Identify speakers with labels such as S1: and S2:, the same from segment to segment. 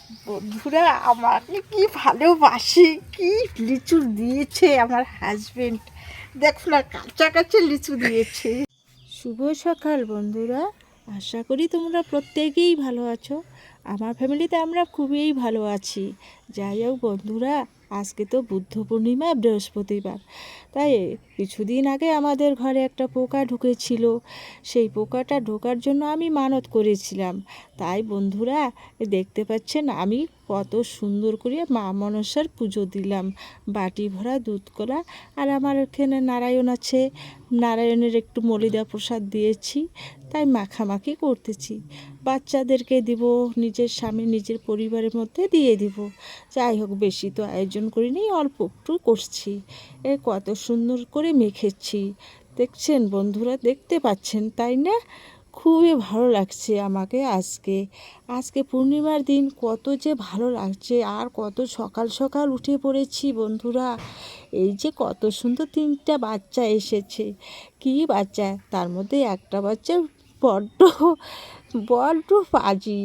S1: বন্ধুরা আমাকে কি ভালোবাসে, কি লিচু দিয়েছে আমার হাজবেন্ড। দেখো না, কাঁচা কাঁচা লিচু দিয়েছে। শুভ সকাল বন্ধুরা, আশা করি তোমরা প্রত্যেকেই ভালো আছো। আমার ফ্যামিলিতে আমরা খুবই ভালো আছি। যাই হোক বন্ধুরা, আজকে তো বুদ্ধ পূর্ণিমা, বৃহস্পতিবার। তাই কিছুদিন আগে আমাদের ঘরে একটা পোকা ঢুকেছিল। সেই পোকাটা ঢোকার জন্য আমি মানত করেছিলাম। তাই বন্ধুরা, দেখতে পাচ্ছেন আমি কত সুন্দর করে মা মনসার পুজো দিলাম। বাটি ভরা দুধ কলা, আর আমার এখানে নারায়ণ আছে, নারায়ণের একটু মলিদা প্রসাদ দিয়েছি। তাই মাখামাখি করতেছি, বাচ্চাদেরকে দিব, নিজের স্বামী নিজের পরিবারের মধ্যে দিয়ে দিব। যাই হোক, বেশি তো আয়োজন করিনি, অল্প একটু করছি। কত সুন্দর করে মেখেছি, দেখছেন বন্ধুরা, দেখতে পাচ্ছেন তাই না? খুবই ভালো লাগছে আমাকে আজকে। আজকে পূর্ণিমার দিন কত যে ভালো লাগছে, আর কত সকাল সকাল উঠে পড়েছি বন্ধুরা। এই যে কত সুন্দর 3টা বাচ্চা এসেছে। কি বাচ্চা, তার মধ্যে একটা বাচ্চা বড্ড বড্ড পাজি,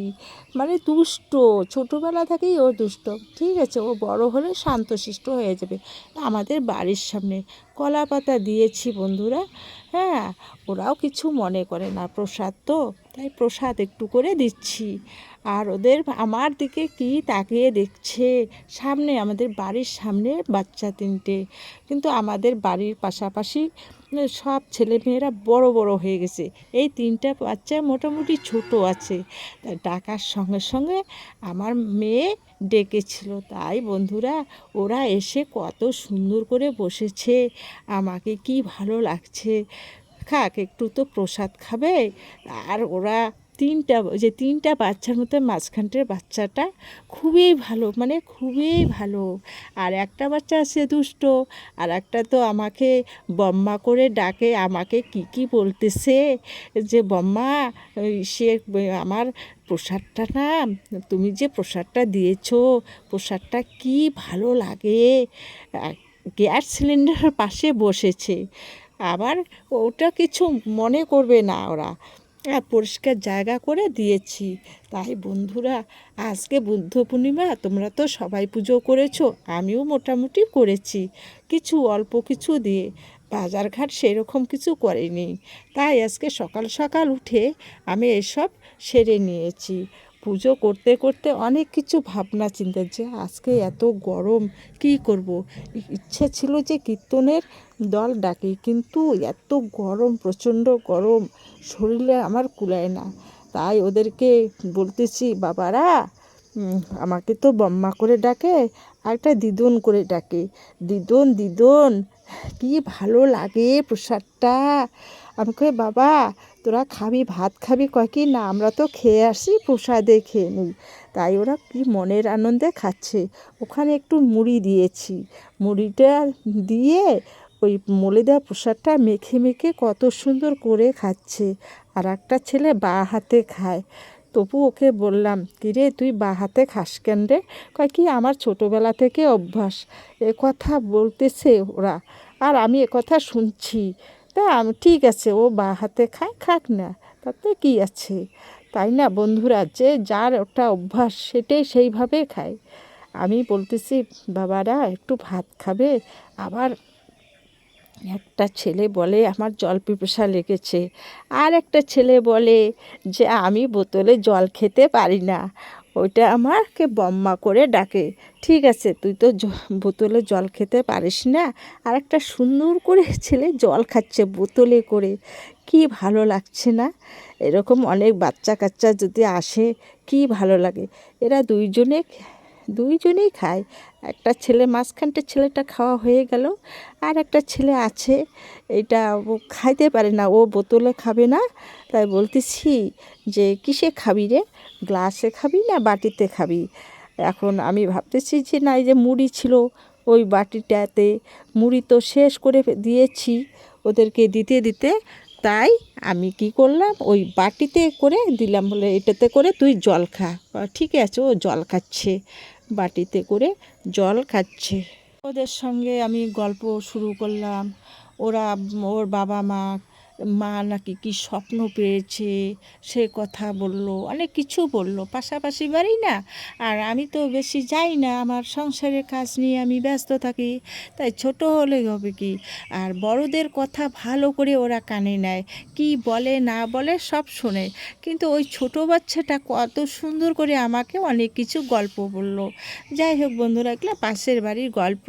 S1: মানে দুষ্ট। ছোটোবেলা থেকেই ও দুষ্ট। ঠিক আছে, ও বড় হলে শান্তশিষ্ট হয়ে যাবে। আমাদের বাড়ির সামনে কলা পাতা দিয়েছি বন্ধুরা। হ্যাঁ, ওরাও কিছু মনে করে না, প্রসাদ তো, তাই প্রসাদ একটু করে দিচ্ছি। আর ওদের আমার দিকে কি তাকিয়ে দেখছে। সামনে, আমাদের বাড়ির সামনে বাচ্চা 3টে, কিন্তু আমাদের বাড়ির পাশাপাশি সব ছেলেমেয়েরা বড় বড় হয়ে গেছে। এই 3টা বাচ্চা মোটামুটি ছোট আছে। তাই ডাকার সঙ্গে সঙ্গে আমার মেয়ে ডেকেছিল। তাই বন্ধুরা, ওরা এসে কত সুন্দর করে বসেছে, আমাকে কি ভালো লাগছে। খাক, একটু তো প্রসাদ খাবে। আর ওরা 3টা বাচ্চার মধ্যে মাঝখানটার বাচ্চাটা খুবই ভালো, মানে খুবই ভালো। আর একটা বাচ্চা আছে দুষ্ট, আর একটা তো আমাকে বম্মা করে ডাকে, আমাকে কি কি বলতেছে যে বম্মা, সে আমার প্রসাদটা না, তুমি যে প্রসাদটা দিয়েছো, প্রসাদটা কি ভালো লাগে। গ্যাস সিলিন্ডারের পাশে বসেছে, আবার ওটা কিছু মনে করবে না ওরা। পরিষ্কার জায়গা করে দিয়েছি। তাই বন্ধুরা, আজকে বুদ্ধ পূর্ণিমা, তোমরা তো সবাই পুজো করেছো, আমিও মোটামুটি করেছি, কিছু অল্প কিছু দিয়ে। বাজারঘাট সেরকম কিছু করিনি। তাই আজকে সকাল সকাল উঠে আমি এসব সেরে নিয়েছি। পুজো করতে করতে অনেক কিছু ভাবনা চিন্তা, যে আজকে এত গরম, কি করব। ইচ্ছে ছিল যে কীর্তনের দল ডাকি, কিন্তু এত গরম, প্রচণ্ড গরম, শরীরে আমার কুলায় না। তাই ওদেরকে বলতেছি, বাবারা, আমাকে তো বম্মা করে ডাকে, আর একটা দিদন করে ডাকে। দিদন দিদন, কি ভালো লাগে প্রসাদটা। আমি কই, বাবা তোরা খাবি, ভাত খাবি? কয় কি না, আমরা তো খেয়ে আসি, প্রসাদে খেয়ে নিই। তাই ওরা কি মনের আনন্দে খাচ্ছে। ওখানে একটু মুড়ি দিয়েছি, মুড়িটা দিয়ে ওই মলিদা প্রসাদটা মেখে মেখে কত সুন্দর করে খাচ্ছে। আর একটা ছেলে বাঁ হাতে খায়। তবু ওকে বললাম, কিরে তুই বাঁ হাতে খাস কেন রে? কয় কি, আমার ছোটোবেলা থেকে অভ্যাস। এ কথা বলতেছে ওরা, আর আমি কথা শুনছি। তা আমি, ঠিক আছে, ও বাঁ হাতে খায়, খাক না, তাতে কী আছে। তাই না বন্ধুরা, যে যার ওটা অভ্যাস সেটাই সেইভাবে খায়। আমি বলতেছি, বাবারা একটু ভাত খাবে? আবার একটা ছেলে বলে আমার জল পিপাসা লেগেছে, আর একটা ছেলে বলে যে আমি বোতলে জল খেতে পারি না, ওইটা আমাকে বম্মা করে ডাকে। ঠিক আছে, তুই তো বোতলে জল খেতে পারিস না, আর একটা সুন্দর করে ছেলে জল খাচ্ছে বোতলে করে, কি ভালো লাগছে না? এরকম অনেক বাচ্চা কাচ্চা যদি আসে, কি ভালো লাগে। এরা দুইজনেই খায়। একটা ছেলে, মাঝখানটা ছেলেটা খাওয়া হয়ে গেল, আর একটা ছেলে আছে, এটা ও খাইতে পারে না, ও বোতলে খাবে না। তাই বলতেছি যে কিসে খাবি রে, গ্লাসে খাবি না বাটিতে খাবি? এখন আমি ভাবতেছি যে না, এই যে মুড়ি ছিল ওই বাটিটাতে, মুড়ি তো শেষ করে দিয়েছি ওদেরকে দিতে দিতে। তাই আমি কি করলাম, ওই বাটিতে করে দিলাম, বলে এটাতে করে তুই জল খা। ঠিক আছে, ও জল খাচ্ছে, বাটিতে করে জল খাচ্ছে। ওদের সঙ্গে আমি গল্প শুরু করলাম। ওরা, ওর বাবা মা মা নাকি কি স্বপ্ন পেয়েছে সে কথা বলল, অনেক কিছু বলল। পাশাপাশি বাড়ি না, আর আমি তো বেশি যাই না, আমার সংসারের কাজ নিয়ে আমি ব্যস্ত থাকি, তাই ছোট হলে হবে কি। আর বড়দের কথা ভালো করে ওরা কানে নেয়, কি বলে না বলে সব শোনে। কিন্তু ওই ছোট বাচ্চাটা কত সুন্দর করে আমাকে অনেক কিছু গল্প বলল। যাই হোক বন্ধুরা, এগুলো পাশের বাড়ির গল্প,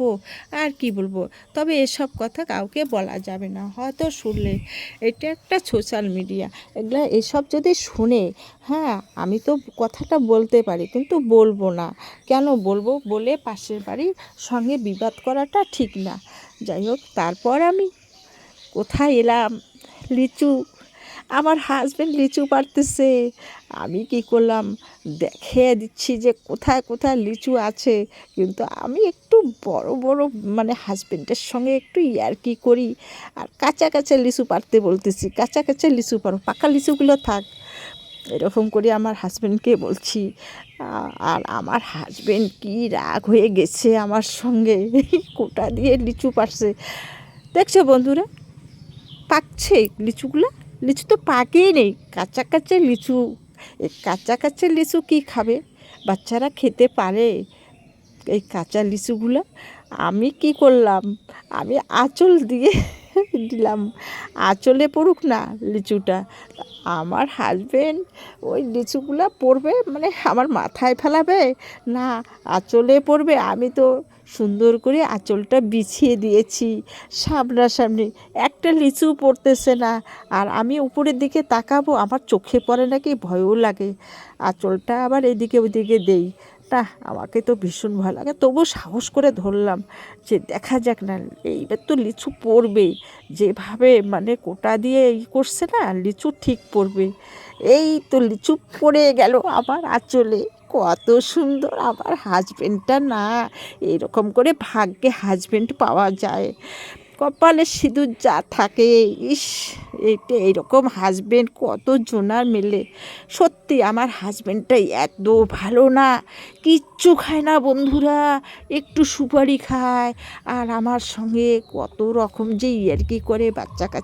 S1: আর কি বলবো। তবে এসব কথা কাউকে বলা যাবে না, হয়তো শুনলে। এটা একটা সোশ্যাল মিডিয়া, এগুলো এসব যদি শুনে, হ্যাঁ আমি তো কথাটা বলতে পারি কিন্তু বলবো না। কেন বলবো, বলে পাশের বাড়ির সঙ্গে বিবাদ করাটা ঠিক না। যাই হোক, তারপর আমি কোথায় এলাম, লিচু, আমার হাজব্যান্ড লিচু পাড়তেছে, আমি কি করলাম, দেখিয়ে দিচ্ছি যে কোথায় কোথায় লিচু আছে। কিন্তু আমি একটু বড় বড় মানে হাজব্যান্ডের সঙ্গে একটু ইয়ার্কি করি, আর কাঁচা কাঁচা লিচু পাড়তে বলতেছি, কাঁচা কাঁচা লিচু পাড়ো, পাকা লিচুগুলো থাক, এরকম করে আমার হাজব্যান্ডকে বলছি। আর আমার হাজব্যান্ড কি রাগ হয়ে গেছে আমার সঙ্গে, কোটা দিয়ে লিচু পাড়ছে। দেখছো বন্ধুরা, পাকছে লিচুগুলো, লিচু তো পাকেই নেই, কাঁচা কাঁচা লিচু। এই কাঁচা কাঁচা লিচু কী খাবে, বাচ্চারা খেতে পারে এই কাঁচা লিচুগুলো? আমি কি করলাম, আমি আঁচল দিয়ে দিলাম, আঁচলে পড়ুক না লিচুটা। আমার হাজবেন্ড ওই লিচুগুলো পড়বে মানে আমার মাথায় ফেলাবে না আঁচলে পড়বে। আমি তো সুন্দর করে আঁচলটা বিছিয়ে দিয়েছি সামনাসামনি, একটা লিচু পড়তেছে না। আর আমি উপরের দিকে তাকাবো, আমার চোখে পড়ে নাকি ভয়ও লাগে, আঁচলটা আবার এদিকে ওদিকে দেই না, আমাকে তো ভীষণ ভয় লাগে। তবু সাহস করে ধরলাম যে দেখা যাক না, এইবার তো লিচু পড়বেই, যেভাবে মানে কোটা দিয়ে করছে না, লিচু ঠিক পড়বে। এই তো লিচু পড়ে গেল আমার আঁচলে, কত সুন্দর আমার হাজবেন্ডটা না। এরকম করে ভাগ্যে হাজবেন্ড পাওয়া যায়, কপালে সিঁদুর যা থাকে, ইস, এইটা এইরকম হাজবেন্ড কত জনার মেলে। সত্যি আমার হাজবেন্ডটাই এত ভালো না, কিচ্ছু খায় না বন্ধুরা, একটু সুপারি খায়, আর আমার সঙ্গে কত রকম যে ইয়ার্কি করে, বাচ্চা কাচ্চা